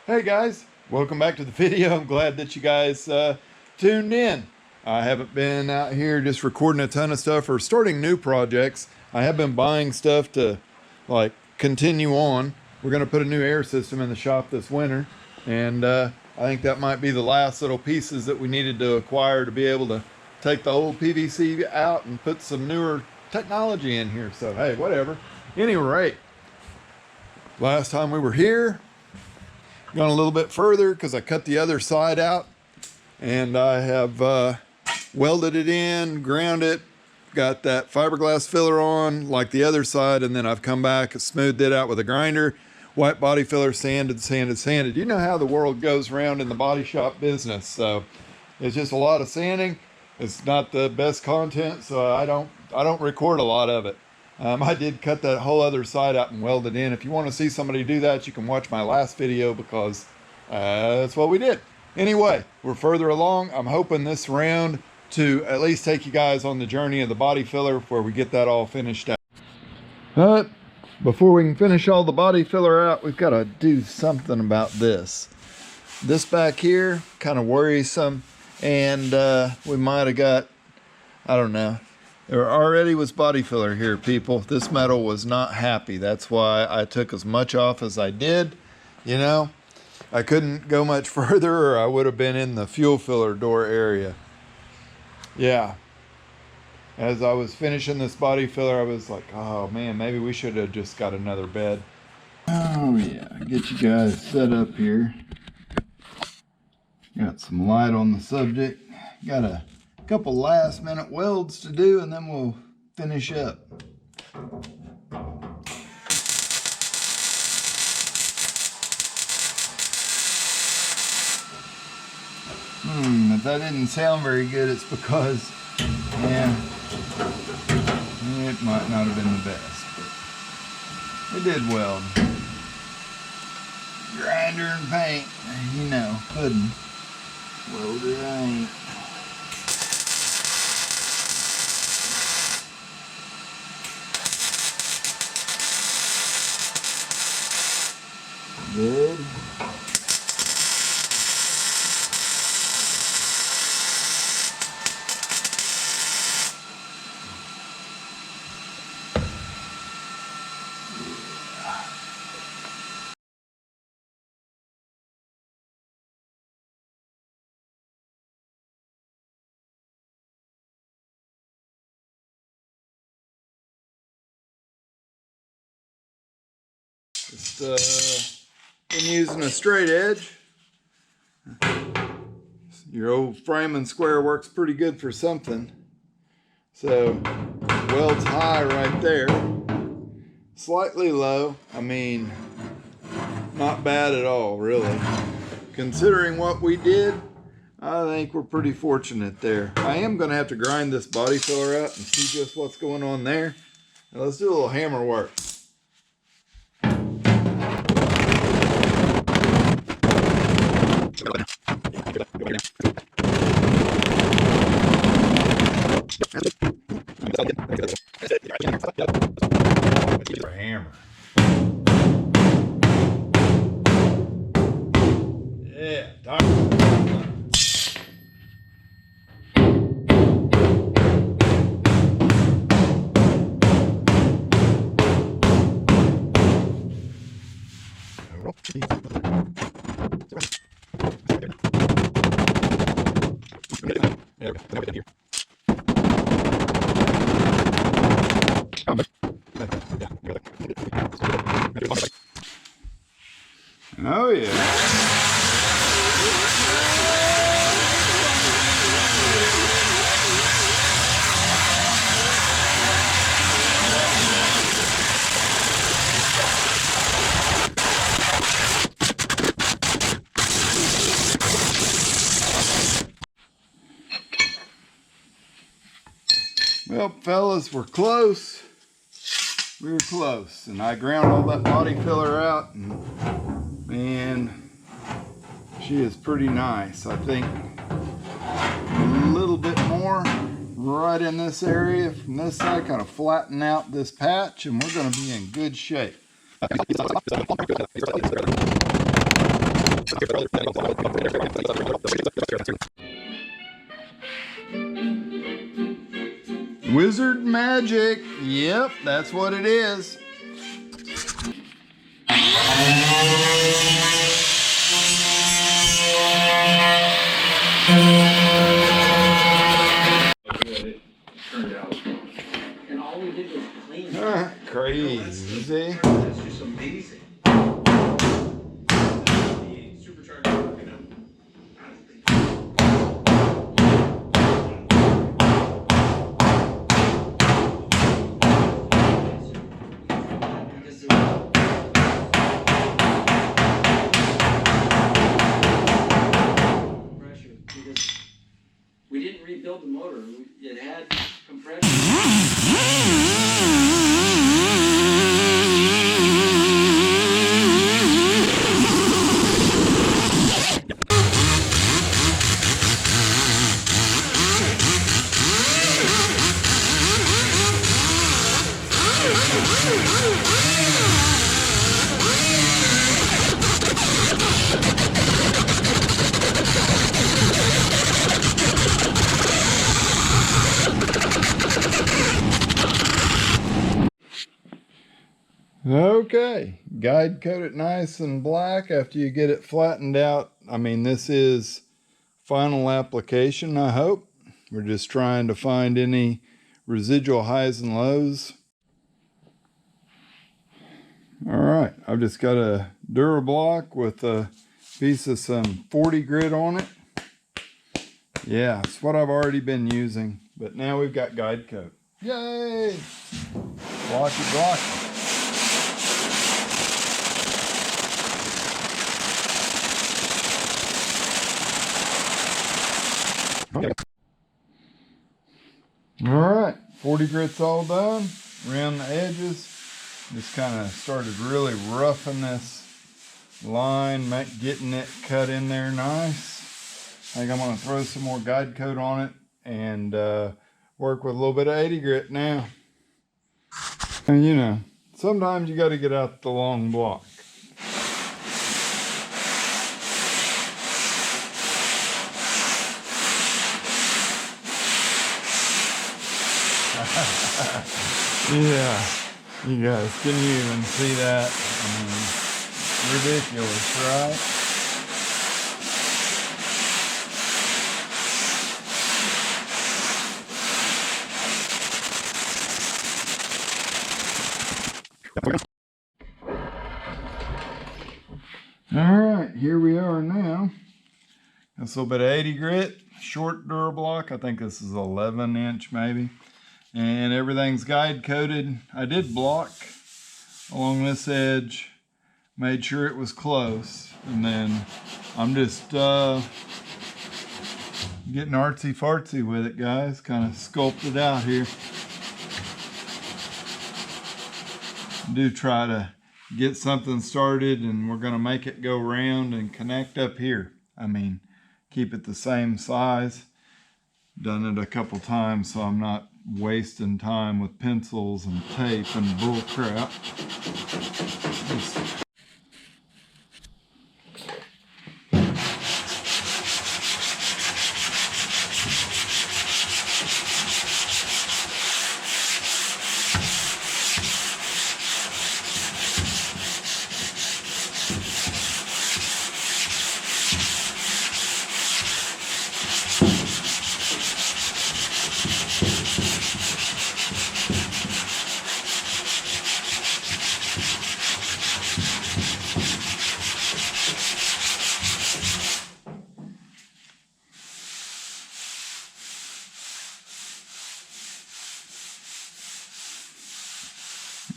Hey guys, welcome back to the video. I'm glad that you guys tuned in. I haven't been out here just recording a ton of stuff or starting new projects. I have been buying stuff to like continue on. We're going to put a new air system in the shop this winter, and I think that might be the last little pieces that we needed to acquire to be able to take the old PVC out and put some newer technology in here. So hey, whatever. Anyway, last time we were here, gone a little bit further because I cut the other side out, and I have welded it in, ground it, got that fiberglass filler on like the other side, and then I've come back and smoothed it out with a grinder, white body filler, sanded. You know how the world goes around in the body shop business, so it's just a lot of sanding. It's not the best content, so I don't record a lot of it. I did cut that whole other side out and weld it in. If you want to see somebody do that, you can watch my last video because that's what we did. Anyway, we're further along. I'm hoping this round to at least take you guys on the journey of the body filler where we get that all finished out. But before we can finish all the body filler out, we've got to do something about this. This back here, kind of worrisome, and we might have got, I don't know. There already was body filler here, people. This metal was not happy. That's why I took as much off as I did. You know, I couldn't go much further or I would have been in the fuel filler door area. Yeah. As I was finishing this body filler, I was like, oh man, maybe we should have just got another bed. Oh yeah, get you guys set up here. Got some light on the subject. Got a couple last minute welds to do, and then we'll finish up. If that didn't sound very good, it's because, yeah, it might not have been the best, but it did weld. Grinder and paint, you know, pudding. Welder I ain't. Good. Just been using a straight edge. Your old frame and square works pretty good for something. So weld's high right there. Slightly low. I mean, not bad at all, really. Considering what we did, I think we're pretty fortunate there. I am going to have to grind this body filler out and see just what's going on there. Now let's do a little hammer work. A hammer. Yeah, oh yeah. Well, fellas, we're close. We were close, and I ground all that body filler out, and man, she is pretty nice. I think a little bit more right in this area from this side, kind of flatten out this patch, and we're going to be in good shape. Wizard magic. Yep, that's what it is. And all we did was clean. Crazy. That's just amazing. We didn't rebuild the motor. It had compression. Okay, guide coat it nice and black after you get it flattened out. I mean, this is final application, I hope. We're just trying to find any residual highs and lows. All right, I've just got a Durablock with a piece of some 40 grit on it. Yeah, it's what I've already been using, but now we've got guide coat. Yay! Blocky, blocky. All right, 40 grit's all done. Around the edges, just kind of started really roughing this line, getting it cut in there nice. I think I'm gonna throw some more guide coat on it and work with a little bit of 80 grit now. And you know, sometimes you got to get out the long block. Yeah, you guys, can you even see that? I mean, ridiculous, right? All right, here we are now. A little bit of 80 grit, short Durablock. I think this is 11 inch maybe. And everything's guide coated. I did block along this edge, made sure it was close. And then I'm just getting artsy fartsy with it, guys. Kind of sculpted out here. I do try to get something started, and we're gonna make it go round and connect up here. I mean, keep it the same size. Done it a couple times, so I'm not wasting time with pencils and tape and bull crap.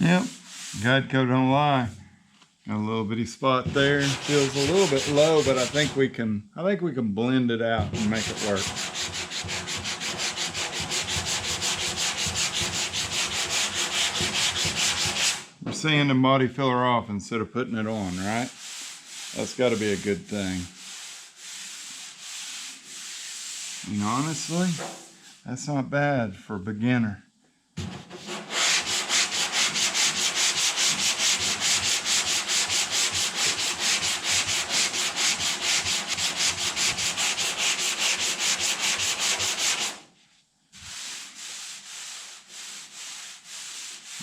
Yep, guide coat don't lie. Got a little bitty spot there. Feels a little bit low, but I think we can blend it out and make it work. We're sanding body filler off instead of putting it on, right? That's got to be a good thing. And honestly, that's not bad for a beginner.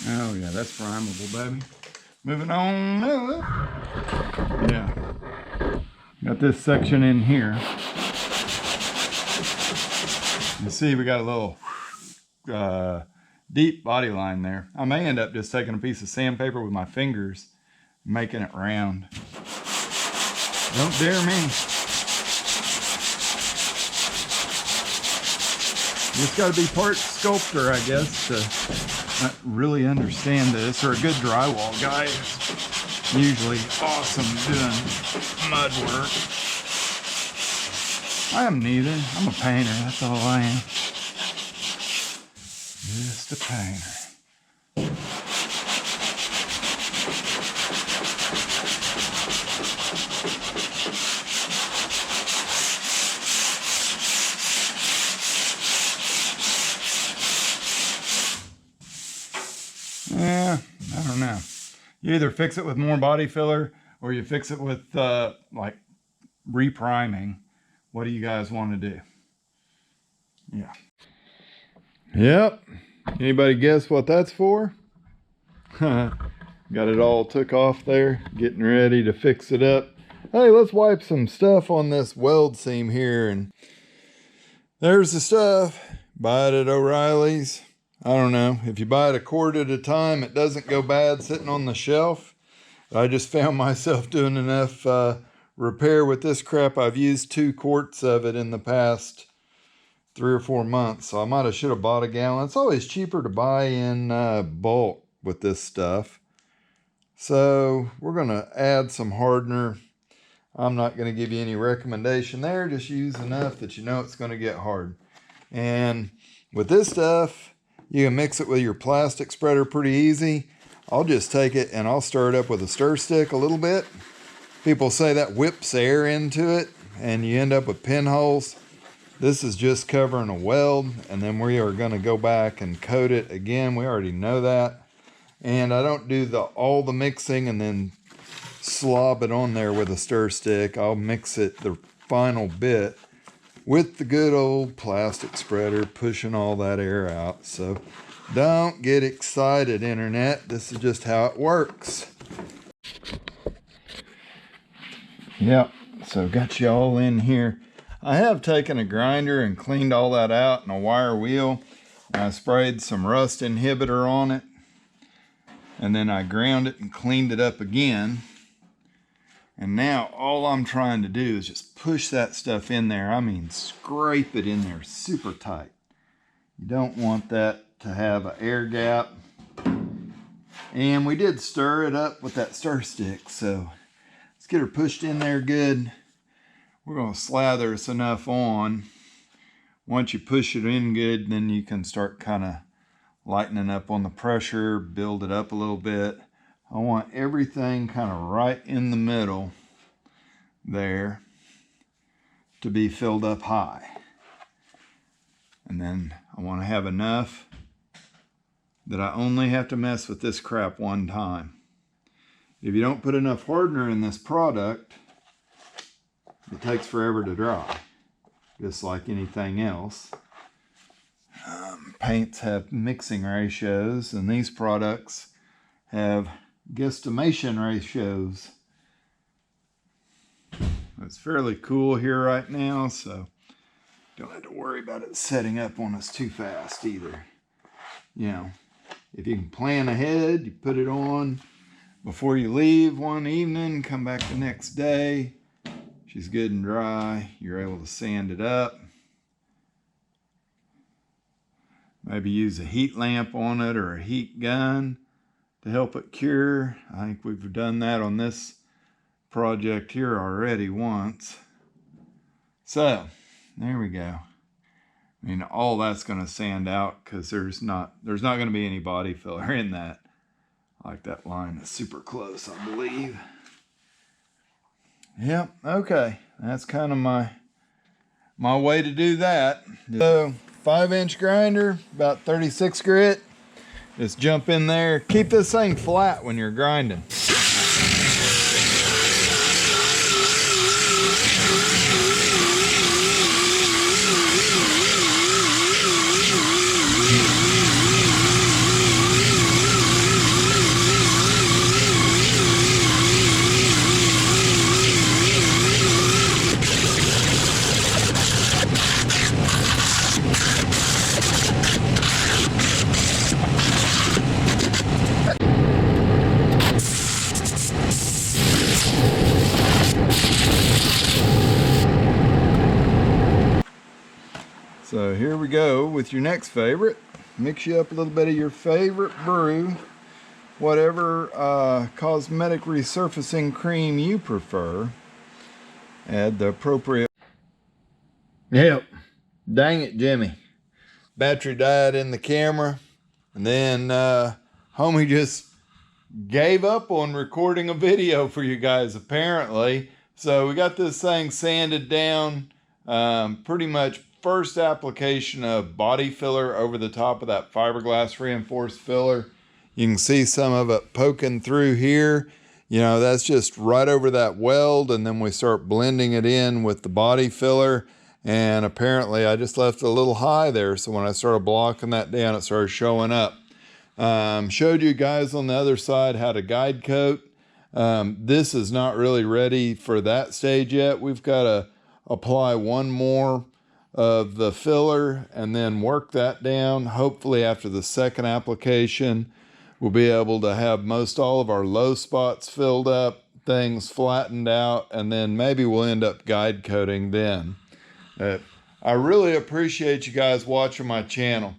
Oh yeah, that's primeable, baby. Moving on. Yeah. Got this section in here. You see we got a little deep body line there. I may end up just taking a piece of sandpaper with my fingers, making it round. Don't dare me. You just got to be part sculptor, I guess, to not really understand this, or a good drywall guy is usually awesome doing mud work. I am neither. I'm a painter, that's all I am. Just a painter. Yeah, I don't know. You either fix it with more body filler or you fix it with like repriming. What do you guys want to do? Yeah. Yep. Anybody guess what that's for? Got it all took off there, getting ready to fix it up. Hey, let's wipe some stuff on this weld seam here. And there's the stuff. Buy it at O'Reilly's. I don't know. If you buy it a quart at a time, it doesn't go bad sitting on the shelf. I just found myself doing enough repair with this crap. I've used 2 quarts of it in the past 3 or 4 months, so I should have bought a gallon. It's always cheaper to buy in bulk with this stuff. So we're gonna add some hardener. I'm not gonna give you any recommendation there. Just use enough that you know it's gonna get hard. And with this stuff, you can mix it with your plastic spreader pretty easy. I'll just take it and I'll stir it up with a stir stick a little bit. People say that whips air into it and you end up with pinholes. This is just covering a weld, and then we are going to go back and coat it again. We already know that. And I don't do all the mixing and then slob it on there with a stir stick. I'll mix it the final bit with the good old plastic spreader, pushing all that air out. So don't get excited, internet. This is just how it works. Yep, so got you all in here. I have taken a grinder and cleaned all that out in a wire wheel. I sprayed some rust inhibitor on it. And then I ground it and cleaned it up again. And now all I'm trying to do is just push that stuff in there. I mean, scrape it in there super tight. You don't want that to have an air gap. And we did stir it up with that stir stick, so let's get her pushed in there good. We're going to slather us enough on. Once you push it in good, then you can start kind of lightening up on the pressure, build it up a little bit. I want everything kind of right in the middle there to be filled up high. And then I want to have enough that I only have to mess with this crap one time. If you don't put enough hardener in this product, it takes forever to dry, just like anything else. Paints have mixing ratios, and these products have guesstimation ratios. It's fairly cool here right now, so don't have to worry about it setting up on us too fast either. You know, if you can plan ahead, you put it on before you leave one evening, come back the next day. She's good and dry. You're able to sand it up. Maybe use a heat lamp on it or a heat gun to help it cure. I think we've done that on this project here already once. So, there we go. I mean, all that's going to sand out because there's not going to be any body filler in that. Like that line is super close, I believe. Yep, okay. That's kind of my way to do that. So 5-inch grinder, about 36 grit. Just jump in there. Keep this thing flat when you're grinding. So here we go with your next favorite. Mix you up a little bit of your favorite brew, whatever cosmetic resurfacing cream you prefer. Add the appropriate. Yep. Dang it, Jimmy. Battery died in the camera. And then homie just gave up on recording a video for you guys, apparently. So we got this thing sanded down. Pretty much first application of body filler over the top of that fiberglass reinforced filler. You can see some of it poking through here. You know, that's just right over that weld, and then we start blending it in with the body filler. And apparently I just left it a little high there, so when I started blocking that down, it started showing up. Showed you guys on the other side how to guide coat. This is not really ready for that stage yet. We've got to apply one more of the filler and then work that down. Hopefully after the second application, we'll be able to have most all of our low spots filled up, things flattened out, and then maybe we'll end up guide coating then. I really appreciate you guys watching my channel.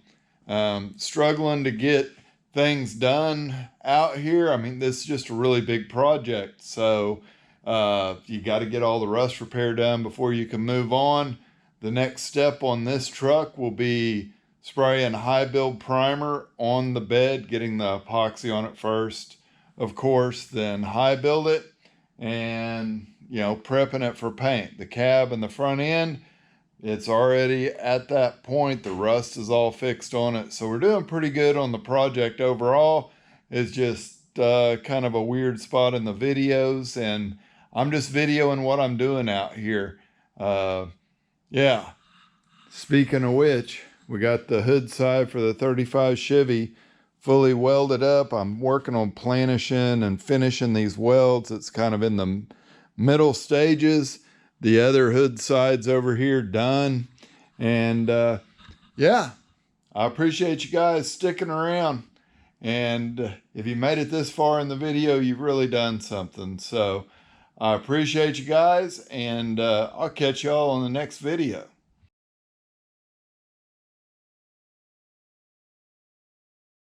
Struggling to get things done out here. I mean, this is just a really big project. So you got to get all the rust repair done before you can move on. The next step on this truck will be spraying high build primer on the bed, getting the epoxy on it first, of course, then high build it and, you know, prepping it for paint. The cab and the front end, it's already at that point. The rust is all fixed on it. So we're doing pretty good on the project overall. It's just kind of a weird spot in the videos, and I'm just videoing what I'm doing out here. Yeah. Speaking of which, we got the hood side for the 35 Chevy fully welded up. I'm working on planishing and finishing these welds. It's kind of in the middle stages. The other hood side's over here done. And yeah, I appreciate you guys sticking around. And if you made it this far in the video, you've really done something. So I appreciate you guys, and I'll catch y'all on the next video.